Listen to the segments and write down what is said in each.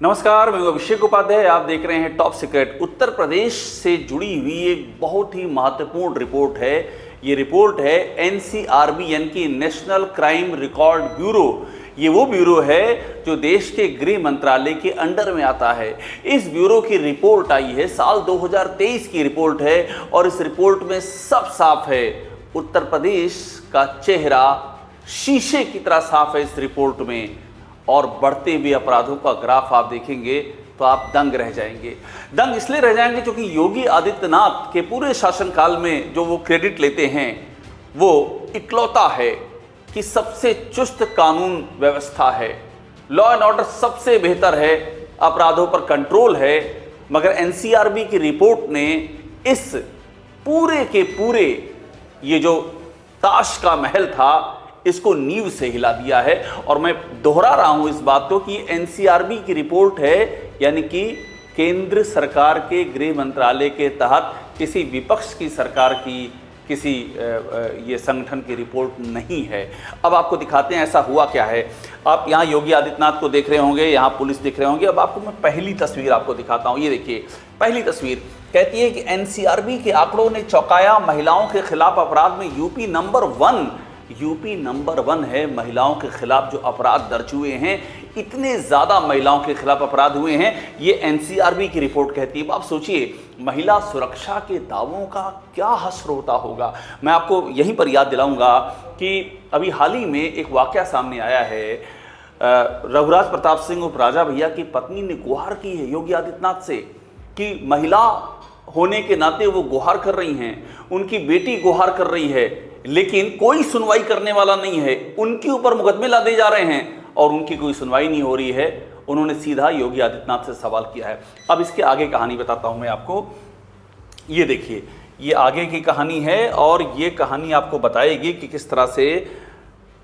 नमस्कार, मैं अभिषेक उपाध्याय। आप देख रहे हैं टॉप सीक्रेट। उत्तर प्रदेश से जुड़ी हुई एक बहुत ही महत्वपूर्ण रिपोर्ट है। ये रिपोर्ट है एनसीआरबी यानी कि नेशनल क्राइम रिकॉर्ड ब्यूरो। ये वो ब्यूरो है जो देश के गृह मंत्रालय के अंडर में आता है। इस ब्यूरो की रिपोर्ट आई है, साल 2023 की रिपोर्ट है और इस रिपोर्ट में सब साफ है। उत्तर प्रदेश का चेहरा शीशे की तरह साफ है इस रिपोर्ट में। और बढ़ते हुए अपराधों का ग्राफ आप देखेंगे तो आप दंग रह जाएंगे। दंग इसलिए रह जाएंगे क्योंकि योगी आदित्यनाथ के पूरे शासनकाल में जो वो क्रेडिट लेते हैं वो इकलौता है कि सबसे चुस्त कानून व्यवस्था है, लॉ एंड ऑर्डर सबसे बेहतर है, अपराधों पर कंट्रोल है। मगर एनसीआरबी की रिपोर्ट ने इस पूरे के पूरे ये जो ताश का महल था इसको नींव से हिला दिया है। और मैं दोहरा रहा हूं इस बात को कि ये की रिपोर्ट है, यानी कि केंद्र सरकार के गृह मंत्रालय के तहत किसी विपक्ष की सरकार की किसी ये संगठन की रिपोर्ट नहीं है। अब आपको दिखाते हैं ऐसा हुआ क्या है। आप यहाँ योगी आदित्यनाथ को देख रहे होंगे, यहाँ पुलिस दिख रहे होंगे। अब आपको मैं पहली तस्वीर आपको दिखाता हूँ। ये देखिए, पहली तस्वीर कहती है कि एनसीआरबी के आंकड़ों ने चौंकाया, महिलाओं के खिलाफ अपराध में यूपी नंबर 1 है। महिलाओं के खिलाफ जो अपराध दर्ज हुए हैं, इतने ज़्यादा महिलाओं के खिलाफ अपराध हुए हैं, ये एनसीआरबी की रिपोर्ट कहती है। आप सोचिए, महिला सुरक्षा के दावों का क्या हश्र होता होगा। मैं आपको यहीं पर याद दिलाऊंगा कि अभी हाल ही में एक वाकया सामने आया है। रघुराज प्रताप सिंह उर्फ राजा भैया की पत्नी ने गुहार की है योगी आदित्यनाथ से कि महिला होने के नाते वो गुहार कर रही हैं, उनकी बेटी गुहार कर रही है, लेकिन कोई सुनवाई करने वाला नहीं है। उनके ऊपर मुकदमे लादे जा रहे हैं और उनकी कोई सुनवाई नहीं हो रही है। उन्होंने सीधा योगी आदित्यनाथ से सवाल किया है। अब इसके आगे कहानी बताता हूं मैं आपको। ये देखिए, ये आगे की कहानी है और ये कहानी आपको बताएगी कि किस तरह से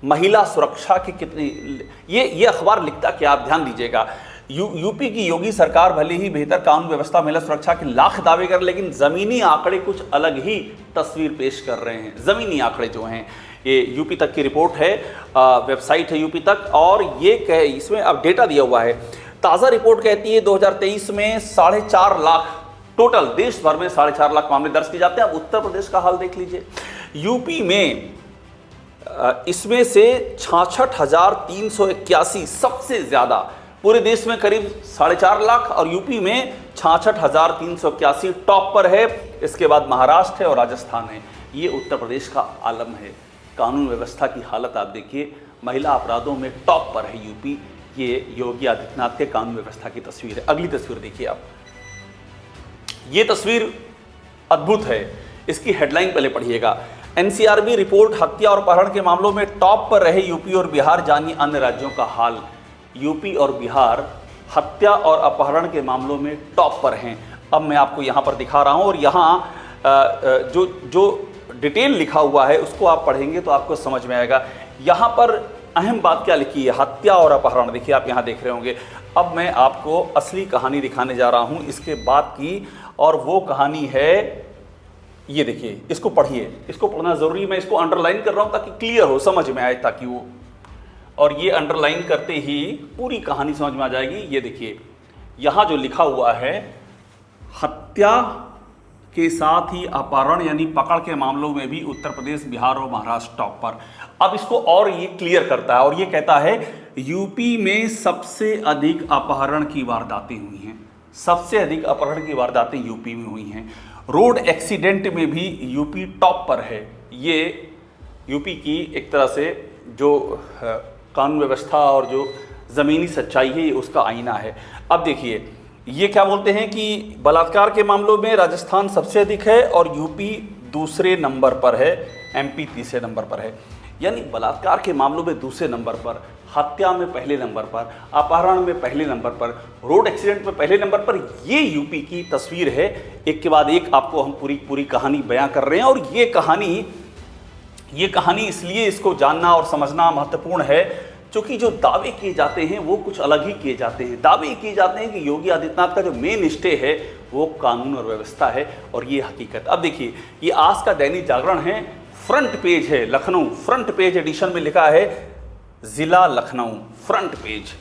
महिला सुरक्षा की कितनी ये अखबार लिखता क्या, आप ध्यान दीजिएगा। यूपी की योगी सरकार भले ही बेहतर कानून व्यवस्था, महिला सुरक्षा के लाख दावे कर, लेकिन जमीनी आंकड़े कुछ अलग ही तस्वीर पेश कर रहे हैं। जमीनी आंकड़े जो हैं, ये यूपी तक की रिपोर्ट है, वेबसाइट है यूपी तक, और ये इसमें अब डेटा दिया हुआ है। ताज़ा रिपोर्ट कहती है 2023 में 4.5 लाख, टोटल देश भर में 4.5 लाख मामले दर्ज किए जाते हैं। अब उत्तर प्रदेश का हाल देख लीजिए। यूपी में इसमें से 66,381 सबसे ज़्यादा, पूरे देश में करीब 4.5 लाख, और यूपी में 66,381 टॉप पर है। इसके बाद महाराष्ट्र है और राजस्थान है। ये उत्तर प्रदेश का आलम है। कानून व्यवस्था की हालत आप देखिए, महिला अपराधों में टॉप पर है यूपी। ये योगी आदित्यनाथ के कानून व्यवस्था की तस्वीर है। अगली तस्वीर देखिए आप। ये तस्वीर अद्भुत है। इसकी हेडलाइन पहले पढ़िएगा। एनसीआरबी रिपोर्ट, हत्या और अपहरण के मामलों में टॉप पर रहे यूपी और बिहार, जानिए अन्य राज्यों का हाल। यूपी और बिहार हत्या और अपहरण के मामलों में टॉप पर हैं। अब मैं आपको यहाँ पर दिखा रहा हूँ और यहाँ जो डिटेल लिखा हुआ है उसको आप पढ़ेंगे तो आपको समझ में आएगा। यहाँ पर अहम बात क्या लिखी है, हत्या और अपहरण। देखिए, आप यहाँ देख रहे होंगे। अब मैं आपको असली कहानी दिखाने जा रहा हूँ इसके बाद की, और वो कहानी है, ये देखिए, इसको पढ़िए। इसको पढ़ना ज़रूरी, मैं इसको अंडरलाइन कर रहा हूँ ताकि क्लियर हो, समझ में आए, ताकि वो, और ये अंडरलाइन करते ही पूरी कहानी समझ में आ जाएगी। ये देखिए, यहाँ जो लिखा हुआ है, हत्या के साथ ही अपहरण यानी पकड़ के मामलों में भी उत्तर प्रदेश, बिहार और महाराष्ट्र टॉप पर। अब इसको और ये क्लियर करता है और ये कहता है यूपी में सबसे अधिक अपहरण की वारदातें हुई हैं। सबसे अधिक अपहरण की वारदातें यूपी में हुई हैं। रोड एक्सीडेंट में भी यूपी टॉप पर है। ये यूपी की एक तरह से जो कानून व्यवस्था और जो ज़मीनी सच्चाई है, उसका आईना है। अब देखिए, ये क्या बोलते हैं कि बलात्कार के मामलों में राजस्थान सबसे अधिक है और यूपी दूसरे नंबर पर है, एमपी तीसरे नंबर पर है। यानी बलात्कार के मामलों में दूसरे नंबर पर, हत्या में पहले नंबर पर, अपहरण में पहले नंबर पर, रोड एक्सीडेंट में पहले नंबर पर। ये यूपी की तस्वीर है। एक के बाद एक आपको हम पूरी कहानी बयां कर रहे हैं। और ये कहानी इसलिए इसको जानना और समझना महत्वपूर्ण है क्योंकि जो दावे किए जाते हैं वो कुछ अलग ही किए जाते हैं। दावे किए जाते हैं कि योगी आदित्यनाथ का जो मेन स्टे है वो कानून और व्यवस्था है, और ये हकीकत। अब देखिए, ये आज का दैनिक जागरण है, फ्रंट पेज है, लखनऊ फ्रंट पेज एडिशन में लिखा है जिला लखनऊ, फ्रंट पेज।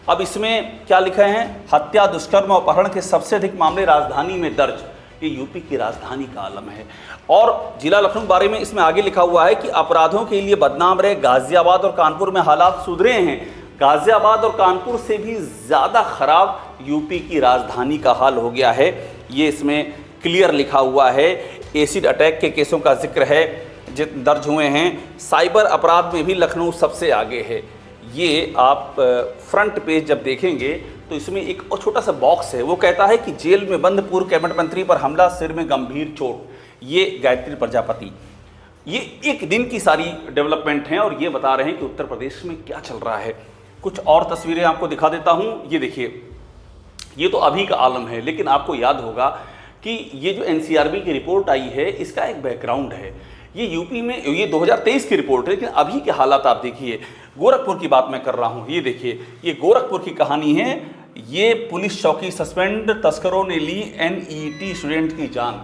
अब इसमें क्या लिखा है, हत्या, दुष्कर्म और अपहरण के सबसे अधिक मामले राजधानी में दर्ज। ये यूपी की राजधानी का आलम है। और जिला लखनऊ के बारे में इसमें आगे लिखा हुआ है कि अपराधों के लिए बदनाम रहे गाजियाबाद और कानपुर में हालात सुधरे हैं। गाजियाबाद और कानपुर से भी ज़्यादा खराब यूपी की राजधानी का हाल हो गया है। ये इसमें क्लियर लिखा हुआ है। एसिड अटैक के केसों का जिक्र है दर्ज हुए हैं। साइबर अपराध में भी लखनऊ सबसे आगे है। ये आप फ्रंट पेज जब देखेंगे तो इसमें एक और छोटा सा बॉक्स है, वो कहता है कि जेल में बंद पूर्व कैबिनेट मंत्री पर हमला, सिर में गंभीर चोट। ये गायत्री प्रजापति, ये एक दिन की सारी डेवलपमेंट हैं और ये बता रहे हैं कि उत्तर प्रदेश में क्या चल रहा है। कुछ और तस्वीरें आपको दिखा देता हूँ। ये देखिए, ये तो अभी का आलम है, लेकिन आपको याद होगा कि ये जो एनसीआरबी की रिपोर्ट आई है इसका एक बैकग्राउंड है। ये यूपी में ये 2023 की रिपोर्ट है, लेकिन अभी के हालात आप देखिए। गोरखपुर की बात मैं कर रहा हूँ। ये देखिए, ये गोरखपुर की कहानी है। ये पुलिस चौकी सस्पेंड, तस्करों ने ली एनईटी स्टूडेंट की जान।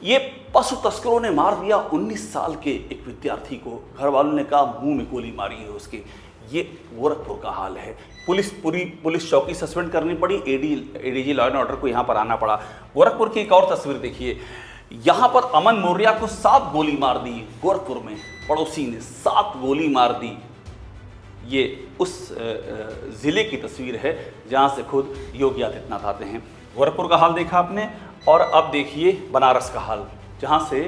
ये पशु तस्करों ने मार दिया 19 साल के एक विद्यार्थी को। घर वालों ने कहा मुंह में गोली मारी है उसके। ये गोरखपुर का हाल है। पूरी पुलिस चौकी सस्पेंड करनी पड़ी, एडीजी लॉ एंड ऑर्डर को यहाँ पर आना पड़ा। गोरखपुर की एक और तस्वीर देखिए, यहाँ पर अमन मौर्य को 7 गोली मार दी। गोरखपुर में पड़ोसी ने 7 गोली मार दी। ये उस ज़िले की तस्वीर है जहाँ से खुद योगी आदित्यनाथ आते हैं। गोरखपुर का हाल देखा आपने, और अब देखिए बनारस का हाल, जहाँ से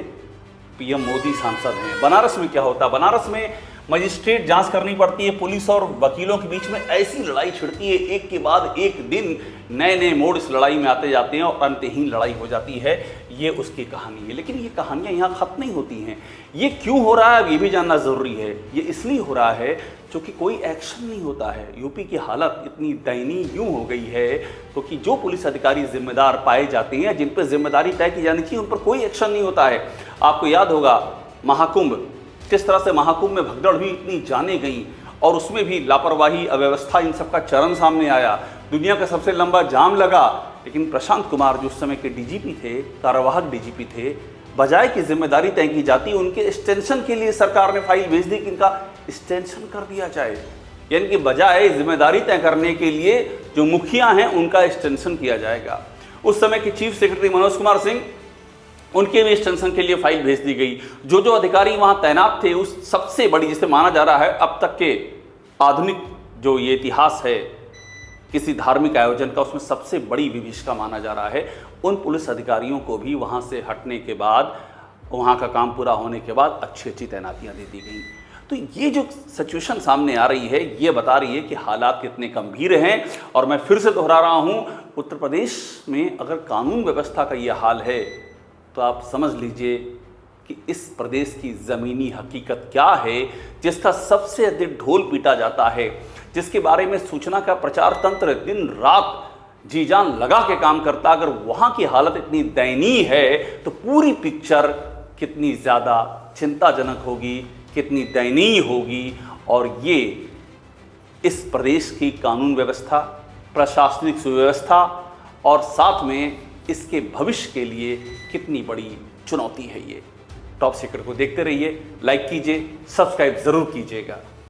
पीएम मोदी सांसद हैं। बनारस में क्या होता है? बनारस में मजिस्ट्रेट जांच करनी पड़ती है। पुलिस और वकीलों के बीच में ऐसी लड़ाई छिड़ती है, एक के बाद एक दिन नए नए मोड़ इस लड़ाई में आते जाते हैं और अंतहीन लड़ाई हो जाती है। ये उसकी कहानी है। लेकिन ये कहानियाँ यहाँ ख़त्म नहीं होती हैं। ये क्यों हो रहा है ये भी जानना ज़रूरी है। ये इसलिए हो रहा है क्योंकि कोई एक्शन नहीं होता है। यूपी की हालत इतनी दयनीय यूँ हो गई है क्योंकि जो पुलिस अधिकारी जिम्मेदार पाए जाते हैं, जिन पर जिम्मेदारी तय की जानी चाहिए, उन पर कोई एक्शन नहीं होता है। आपको याद होगा महाकुंभ, किस तरह से महाकुंभ में भगदड़ भी इतनी जाने गई और उसमें भी लापरवाही, अव्यवस्था, इन सब का चरम सामने आया। दुनिया का सबसे लंबा जाम लगा, लेकिन प्रशांत कुमार जो उस समय के डीजीपी थे, कार्यवाहक डीजीपी थे, बजाय की जिम्मेदारी तय की जाती, उनके एक्सटेंशन के लिए सरकार ने फाइल भेज दी कि इनका एक्सटेंशन कर दिया जाए। यानी कि बजाय जिम्मेदारी तय करने के लिए जो मुखिया हैं उनका एक्सटेंशन किया जाएगा। उस समय के चीफ सेक्रेटरी मनोज कुमार सिंह, उनके भी एक्सटेंशन के लिए फाइल भेज दी गई। जो अधिकारी वहां तैनात थे, उस सबसे बड़ी, जिसे माना जा रहा है अब तक के आधुनिक जो ये इतिहास है किसी धार्मिक आयोजन का, उसमें सबसे बड़ी विभीषिका माना जा रहा है। उन पुलिस अधिकारियों को भी वहां से हटने के बाद, वहां का काम पूरा होने के बाद अच्छी तैनातियां दे दी गई। तो ये जो सिचुएशन सामने आ रही है, ये बता रही है कि हालात कितने गंभीर हैं। और मैं फिर से दोहरा रहा हूं, उत्तर प्रदेश में अगर कानून व्यवस्था का ये हाल है तो आप समझ लीजिए कि इस प्रदेश की ज़मीनी हकीकत क्या है, जिसका सबसे अधिक ढोल पीटा जाता है, जिसके बारे में सूचना का प्रचार तंत्र दिन रात जी जान लगा के काम करता। अगर वहाँ की हालत इतनी दयनीय है तो पूरी पिक्चर कितनी ज़्यादा चिंताजनक होगी, कितनी दयनीय होगी। और ये इस प्रदेश की कानून व्यवस्था, प्रशासनिक सुव्यवस्था और साथ में इसके भविष्य के लिए कितनी बड़ी चुनौती है। ये टॉप सीक्रेट को देखते रहिए, लाइक कीजिए, सब्सक्राइब ज़रूर कीजिएगा।